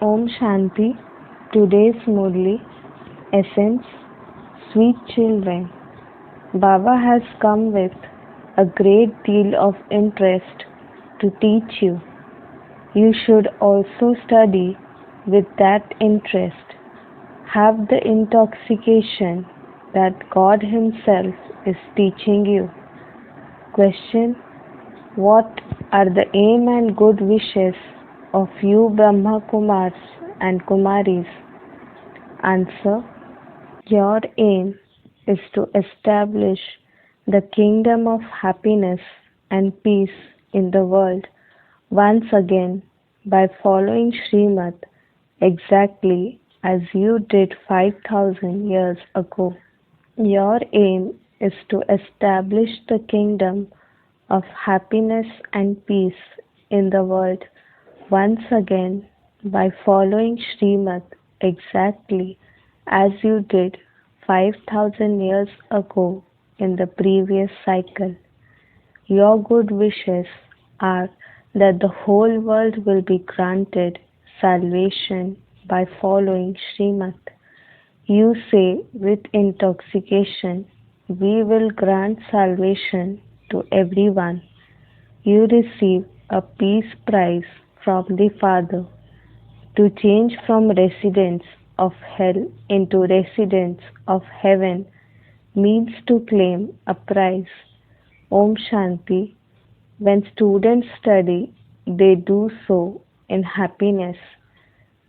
Om Shanti. Today's Murli Essence. Sweet children, Baba has come with a great deal of interest to teach you. You should also study with that interest. Have the intoxication that God Himself is teaching you. Question: what are the aim and good wishes of you Brahma Kumars and Kumaris? Answer: your aim is to establish the kingdom of happiness and peace in the world once again by following Srimad exactly as you did 5,000 years ago. Your aim is to establish the kingdom of happiness and peace in the world once again by following Srimad exactly as you did 5,000 years ago in the previous cycle. Your good wishes are that the whole world will be granted salvation by following Srimad. You say with intoxication, we will grant salvation to everyone. You receive a peace prize from the Father. To change from residents of hell into residents of heaven means to claim a prize. Om Shanti. When students study, they do so in happiness.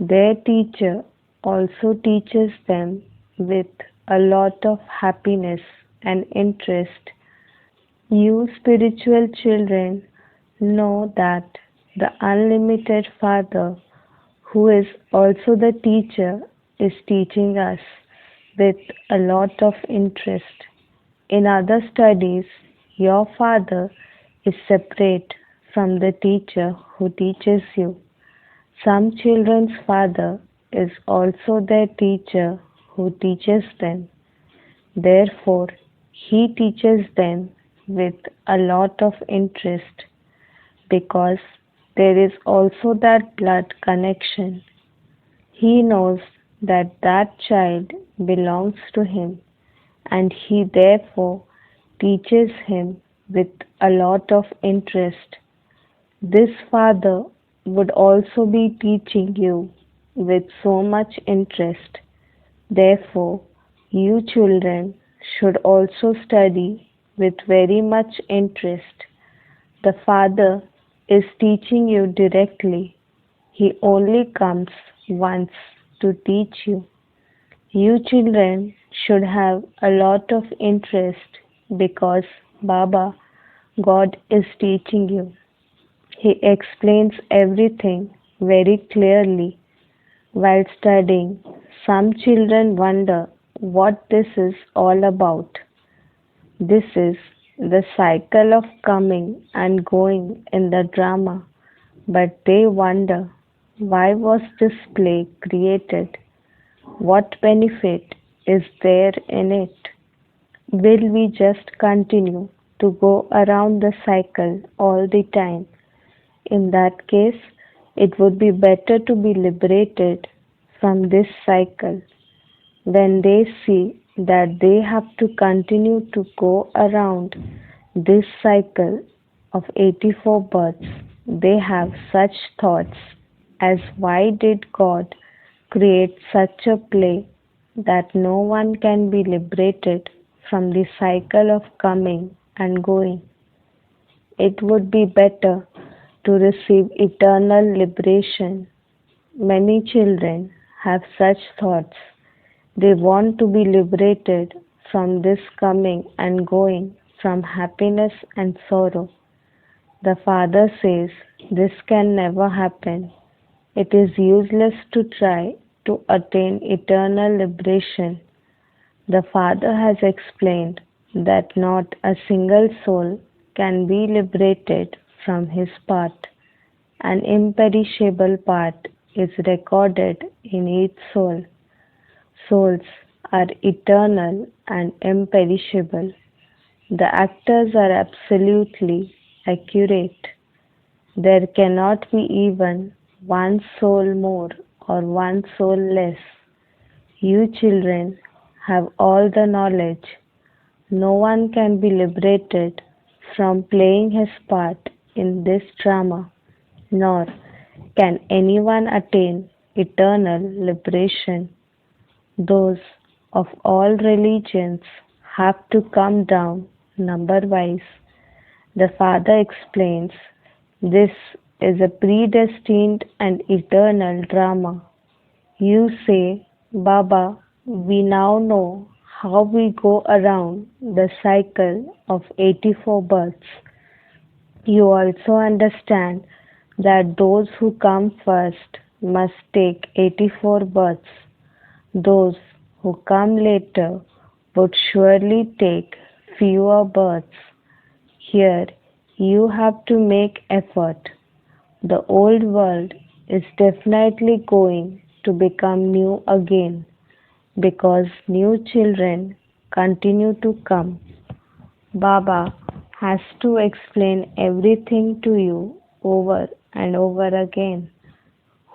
Their teacher also teaches them with a lot of happiness and interest. You spiritual children know that the unlimited Father, who is also the teacher, is teaching us with a lot of interest. In other studies, your Father is separate from the teacher who teaches you. Some children's father is also their teacher who teaches them. Therefore, he teaches them with a lot of interest because there is also that blood connection. He knows that that child belongs to him and he therefore teaches him with a lot of interest. This father would also be teaching you with so much interest. Therefore, you children should also study with very much interest. The Father is teaching you directly. He only comes once to teach you. You children should have a lot of interest because Baba, God, is teaching you. He explains everything very clearly. While studying, some children wonder what this is all about. This is the cycle of coming and going in the drama, but they wonder why was this play created? What benefit is there in it? Will we just continue to go around the cycle all the time? In that case, it would be better to be liberated from this cycle. When they see that they have to continue to go around this cycle of 84 births, they have such thoughts as why did God create such a play that no one can be liberated from the cycle of coming and going? It would be better to receive eternal liberation. Many children have such thoughts. They want to be liberated from this coming and going, from happiness and sorrow. The Father says this can never happen. It is useless to try to attain eternal liberation. The Father has explained that not a single soul can be liberated from his part. An imperishable part is recorded in each soul. Souls are eternal and imperishable. The actors are absolutely accurate. There cannot be even one soul more or one soul less. You children have all the knowledge. No one can be liberated from playing his part in this drama, nor can anyone attain eternal liberation. Those of all religions have to come down number-wise. The Father explains, this is a predestined and eternal drama. You say, Baba, we now know how we go around the cycle of 84 births. You also understand that those who come first must take 84 births. Those who come later would surely take fewer births. Here you have to make effort. The old world is definitely going to become new again because new children continue to come. Baba has to explain everything to you over and over again.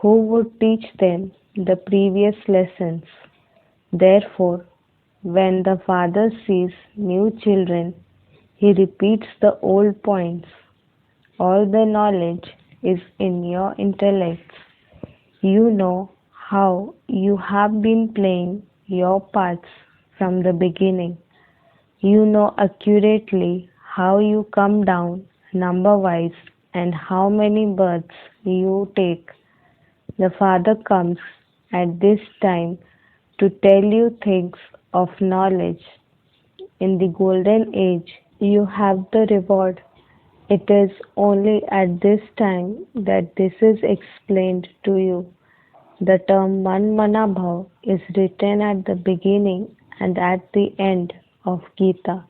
Who would teach them the previous lessons? Therefore, when the Father sees new children, he repeats the old points. All the knowledge is in your intellects. You know how you have been playing your parts from the beginning. You know accurately how you come down number-wise and how many births you take. The Father comes at this time to tell you things of knowledge. In the golden age, you have the reward. It is only at this time that this is explained to you. The term Manmanabhav is written at the beginning and at the end of Gita.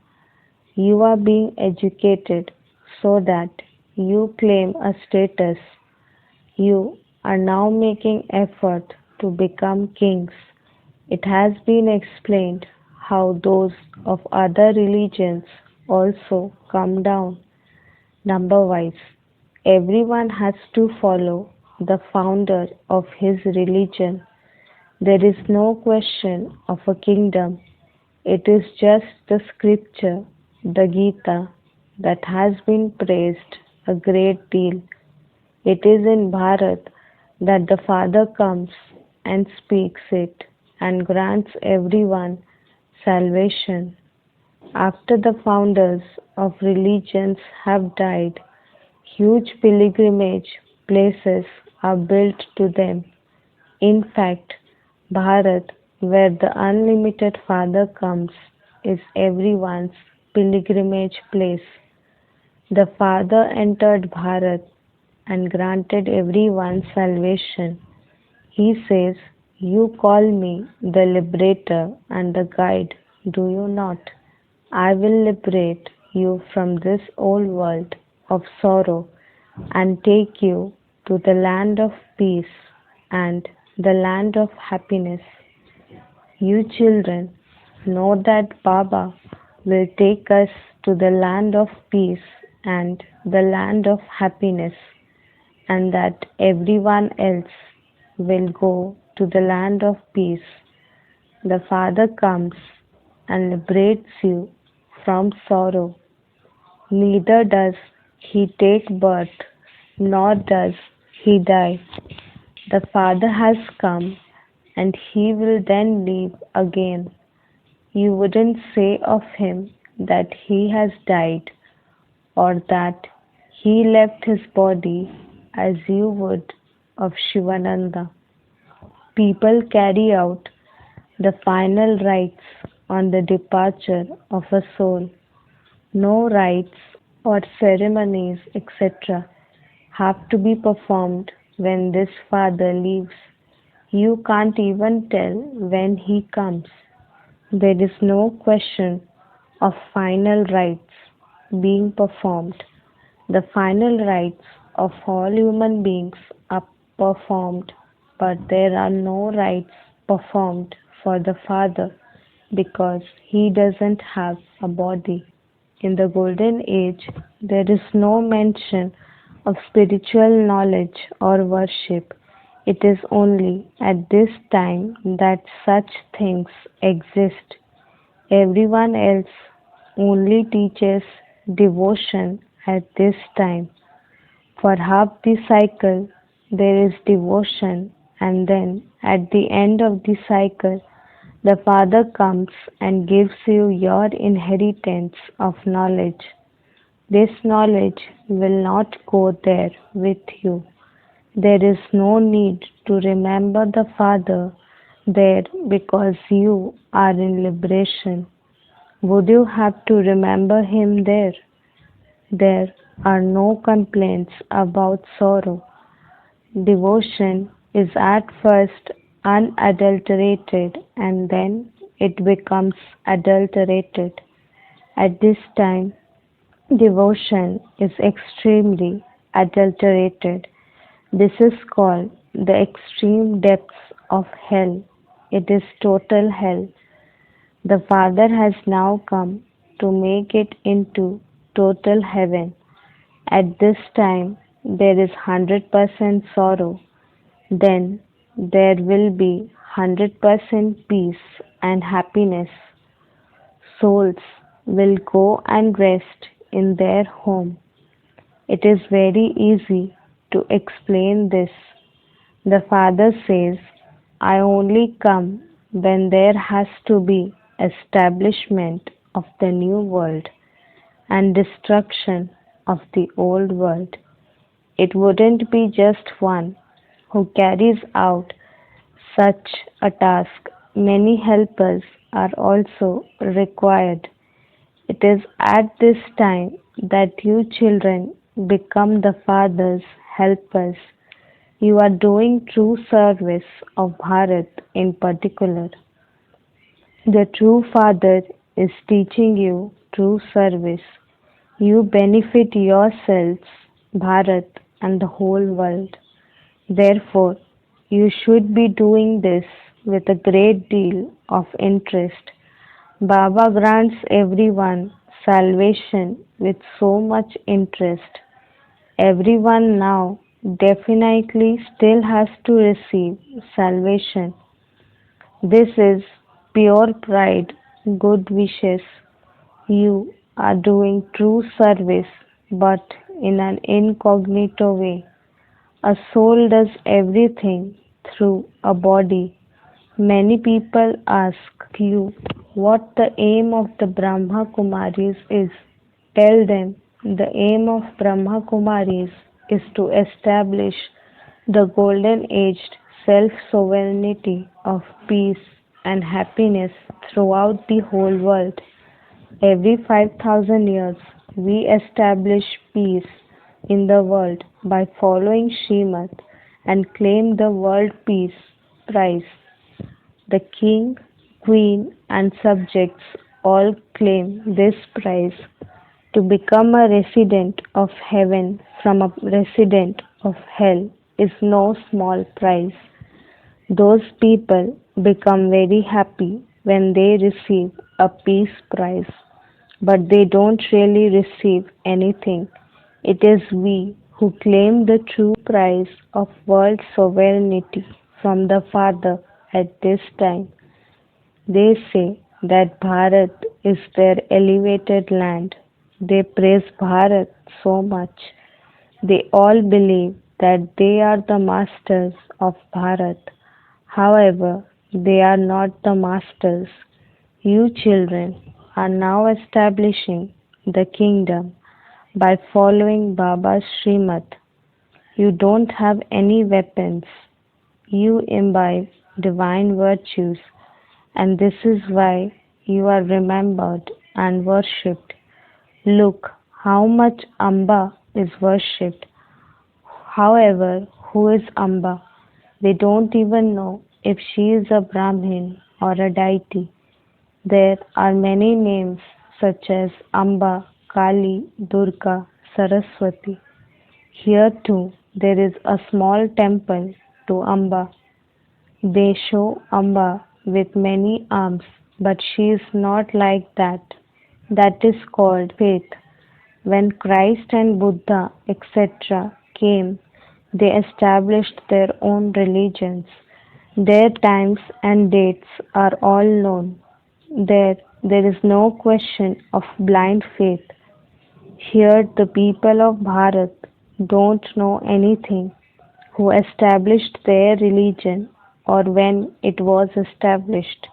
You are being educated so that you claim a status. You are now making effort to become kings. It has been explained how those of other religions also come down number-wise. Everyone has to follow the founder of his religion. There is no question of a kingdom. It is just the scripture, the Gita, that has been praised a great deal. It is in Bharat that the Father comes and speaks it and grants everyone salvation. After the founders of religions have died, huge pilgrimage places are built to them. In fact, Bharat, where the unlimited Father comes, is everyone's pilgrimage place. The Father entered Bharat and granted everyone salvation. He says, you call me the liberator and the guide, do you not? I will liberate you from this old world of sorrow and take you to the land of peace and the land of happiness. You children know that Baba will take us to the land of peace and the land of happiness, and that everyone else will go to the land of peace. The Father comes and liberates you from sorrow. Neither does he take birth, nor does he die. The Father has come, and he will then leave again. You wouldn't say of him that he has died, or that he left his body as you would of Shivananda. People carry out the final rites on the departure of a soul. No rites or ceremonies, etc., have to be performed when this Father leaves. You can't even tell when he comes. There is no question of final rites being performed. The final rites of all human beings are performed, but there are no rites performed for the Father because he doesn't have a body. In the golden age, there is no mention of spiritual knowledge or worship. It is only at this time that such things exist. Everyone else only teaches devotion at this time. For half the cycle, there is devotion, and then at the end of the cycle, the Father comes and gives you your inheritance of knowledge. This knowledge will not go there with you. There is no need to remember the Father there because you are in liberation. Would you have to remember Him there? There are no complaints about sorrow. Devotion is at first unadulterated and then it becomes adulterated. At this time, devotion is extremely adulterated. This is called the extreme depths of hell. It is total hell. The Father has now come to make it into total heaven. At this time, there is 100% sorrow. Then there will be 100% peace and happiness. Souls will go and rest in their home. It is very easy to explain this. The Father says, I only come when there has to be establishment of the new world and destruction of the old world. It wouldn't be just one who carries out such a task. Many helpers are also required. It is at this time that you children become the Father's helpers. You are doing true service of Bharat in particular. The true Father is teaching you true service. You benefit yourselves, Bharat, and the whole world. Therefore, you should be doing this with a great deal of interest. Baba grants everyone salvation with so much interest. Everyone now definitely still has to receive salvation. This is pure pride, good wishes. You are doing true service, but in an incognito way. A soul does everything through a body. Many people ask you what the aim of the Brahma Kumaris is. Tell them the aim of Brahma Kumaris is to establish the golden aged self sovereignty of peace and happiness throughout the whole world. Every 5,000 years, we establish peace in the world by following Srimad and claim the World Peace Prize. The king, queen, and subjects all claim this prize. To become a resident of heaven from a resident of hell is no small prize. Those people become very happy when they receive a peace prize, but they don't really receive anything. It is we who claim the true prize of world sovereignty from the Father at this time. They say that Bharat is their elevated land. They praise Bharat so much. They all believe that they are the masters of Bharat. However, they are not the masters. You children are now establishing the kingdom by following Baba's Srimad. You don't have any weapons. You imbibe divine virtues, and this is why you are remembered and worshipped. Look how much Amba is worshipped. However, who is Amba? They don't even know if she is a Brahmin or a deity. There are many names such as Amba, Kali, Durga, Saraswati. Here too there is a small temple to Amba. They show Amba with many arms, but she is not like that. That is called faith. When Christ and Buddha etc. came, They established their own religions. Their times and dates are all known. There is no question of blind faith. Here the people of Bharat don't know anything, who established their religion or when it was established.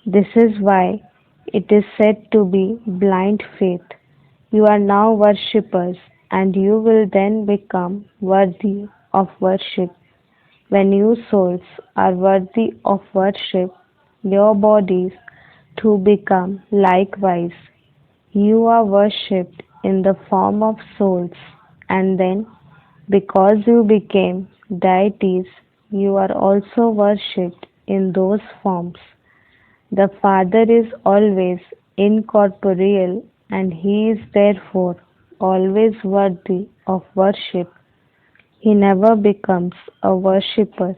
This is why it is said to be blind faith. You are now worshippers, and you will then become worthy of worship. When you souls are worthy of worship, your bodies too become likewise. You are worshipped in the form of souls, and then, because you became deities, you are also worshipped in those forms. The Father is always incorporeal, and he is therefore always worthy of worship. He never becomes a worshipper.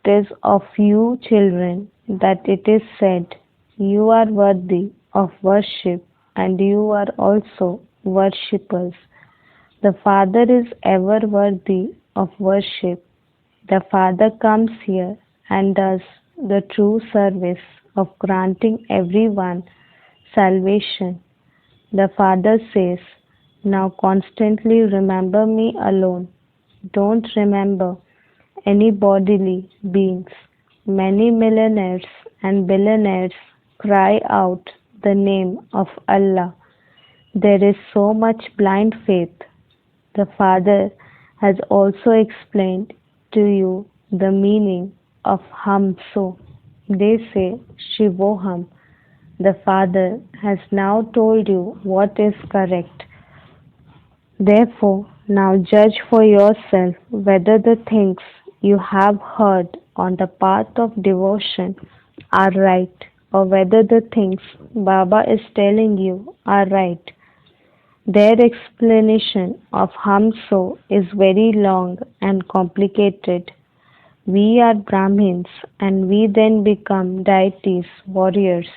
It is of you, children, that it is said, "You are worthy of worship, and you are also worshippers." The Father is ever worthy of worship. The Father comes here and does the true service of granting everyone salvation. The Father says, "Now constantly remember me alone. Don't remember any bodily beings." Many millionaires and billionaires cry out the name of Allah. There is so much blind faith. The Father has also explained to you the meaning of Hum So. They say Shivoham. The Father has now told you what is correct. Therefore, now judge for yourself whether the things you have heard on the path of devotion are right, or whether the things Baba is telling you are right. Their explanation of Hamso is very long and complicated. We are Brahmins, and we then become deities, warriors.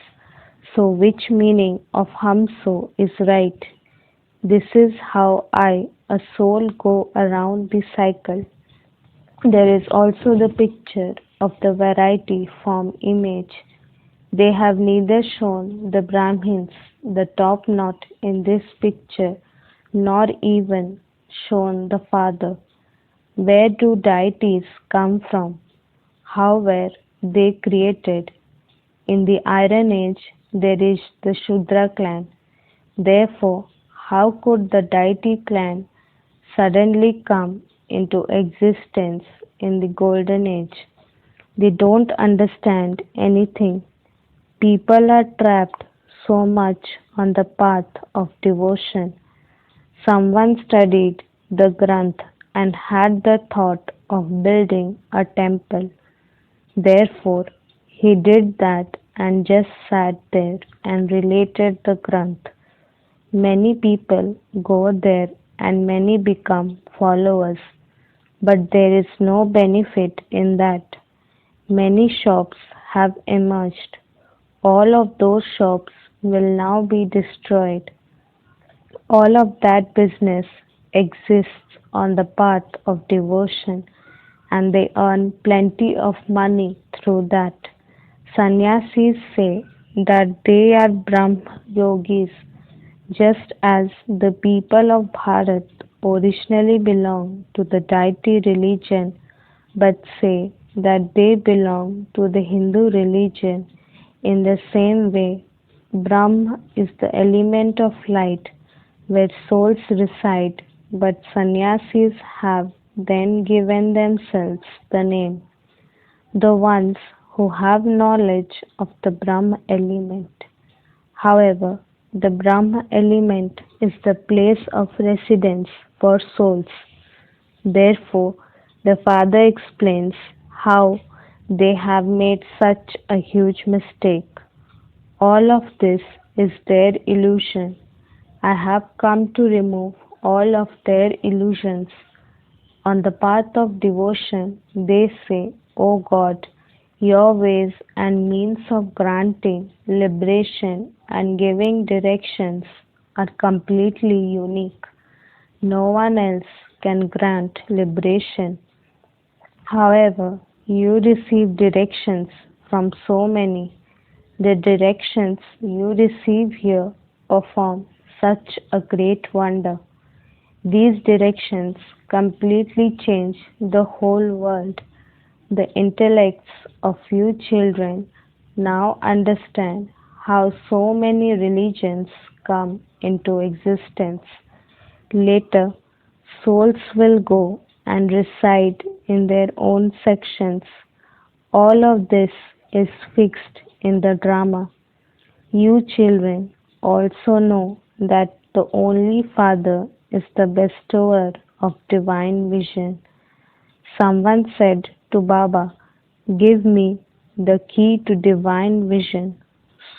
So which meaning of Hamso is right? This is how I, a soul, go around the cycle. There is also the picture of the variety form image. They have neither shown the Brahmins the top knot in this picture, nor even shown the Father. Where do deities come from? How were they created? In the Iron Age, there is the Shudra clan. Therefore, how could the deity clan suddenly come into existence in the Golden Age? They don't understand anything. People are trapped so much on the path of devotion. Someone studied the Granth and had the thought of building a temple. Therefore, he did that and just sat there and related the Granth. Many people go there and many become followers, but there is no benefit in that. Many shops have emerged. All of those shops will now be destroyed. All of that business exists on the path of devotion, and they earn plenty of money through that. Sannyasis say that they are Brahma yogis, just as the people of Bharat originally belong to the deity religion but say that they belong to the Hindu religion. In the same way, Brahma is the element of light where souls reside, but sannyasis have then given themselves the name, the ones who have knowledge of the Brahma element. However, the Brahma element is the place of residence for souls. Therefore, the Father explains how they have made such a huge mistake. All of this is their illusion. I have come to remove all of their illusions. On the path of devotion, they say, "O God, your ways and means of granting liberation and giving directions are completely unique. No one else can grant liberation. However, you receive directions from so many. The directions you receive here perform such a great wonder. These directions completely change the whole world. The intellects of you children now understand how so many religions come into existence. Later, souls will go and reside in their own sections. All of this is fixed in the drama. You children also know that the only Father is the bestower of divine vision. Someone said to Baba, "Give me the key to divine vision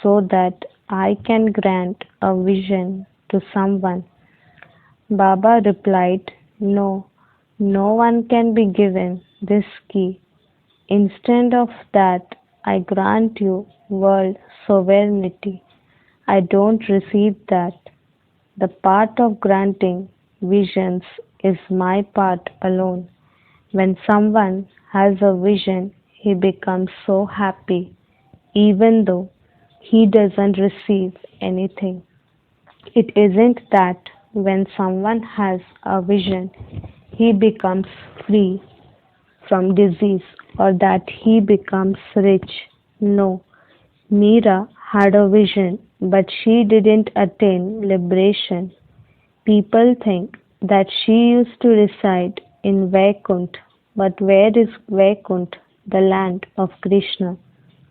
so that I can grant a vision to someone." Baba replied, "No, no one can be given this key. Instead of that, I grant you world sovereignty. I don't receive that. The part of granting visions is my part alone. When someone has a vision, he becomes so happy, even though he doesn't receive anything. It isn't that when someone has a vision, he becomes free from disease or that he becomes rich. No, Meera had a vision, but she didn't attain liberation. People think that she used to reside in Vaikunt, but where is Vaikunt, the land of Krishna?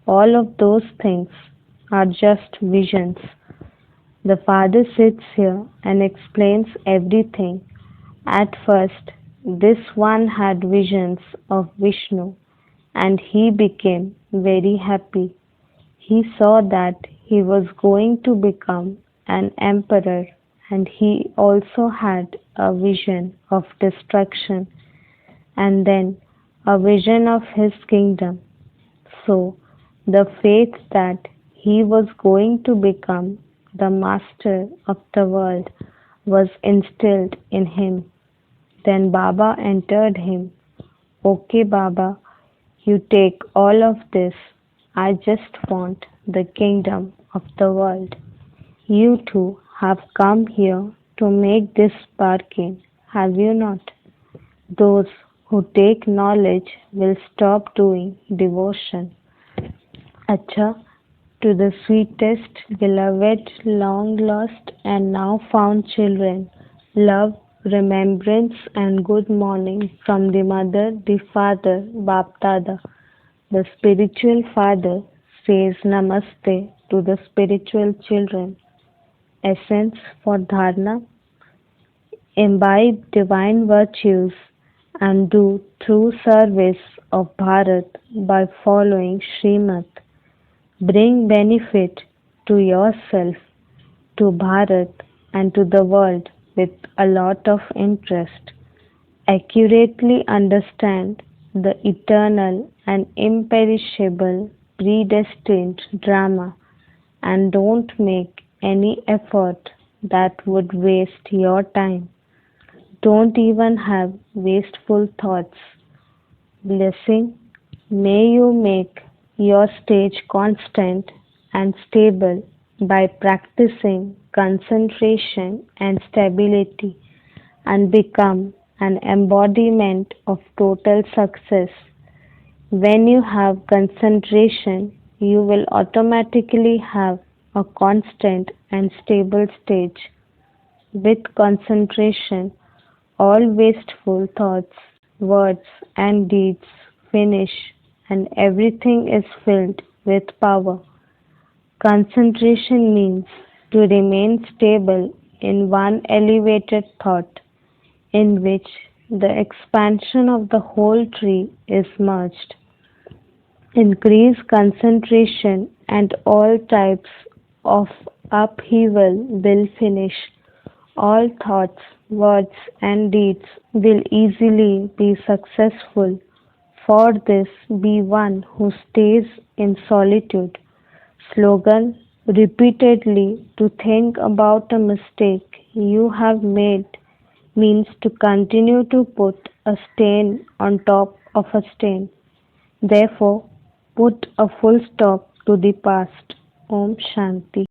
All of those things are just visions. The Father sits here and explains everything. At first, this one had visions of Vishnu and he became very happy. He saw that he was going to become an emperor and he also had a vision of destruction and then a vision of his kingdom. So, the faith that he was going to become the master of the world was instilled in him. Then Baba entered him. "Okay, Baba, you take all of this. I just want the kingdom of the world. You two have come here to make this bargain, have you not? Those who take knowledge will stop doing devotion." Acha, to the sweetest, beloved, long lost, and now found children, love, remembrance, and good morning from the mother, the father, Bap Dada. The spiritual father says Namaste to the spiritual children. Essence for Dharna: imbibe divine virtues and do true service of Bharat by following Srimad. Bring benefit to yourself, to Bharat, and to the world with a lot of interest. Accurately understand the eternal and imperishable predestined drama and don't make any effort that would waste your time. Don't even have wasteful thoughts. Blessing: may you make your stage constant and stable by practicing concentration and stability and become an embodiment of total success. When you have concentration, you will automatically have a constant and stable stage. With concentration, all wasteful thoughts, words, and deeds finish, and everything is filled with power. Concentration means to remain stable in one elevated thought, in which the expansion of the whole tree is merged. Increase concentration and all types of upheaval will finish. All thoughts, words, and deeds will easily be successful. For this, be one who stays in solitude. Slogan: repeatedly to think about a mistake you have made means to continue to put a stain on top of a stain. Therefore, put a full stop to the past. Om Shanti.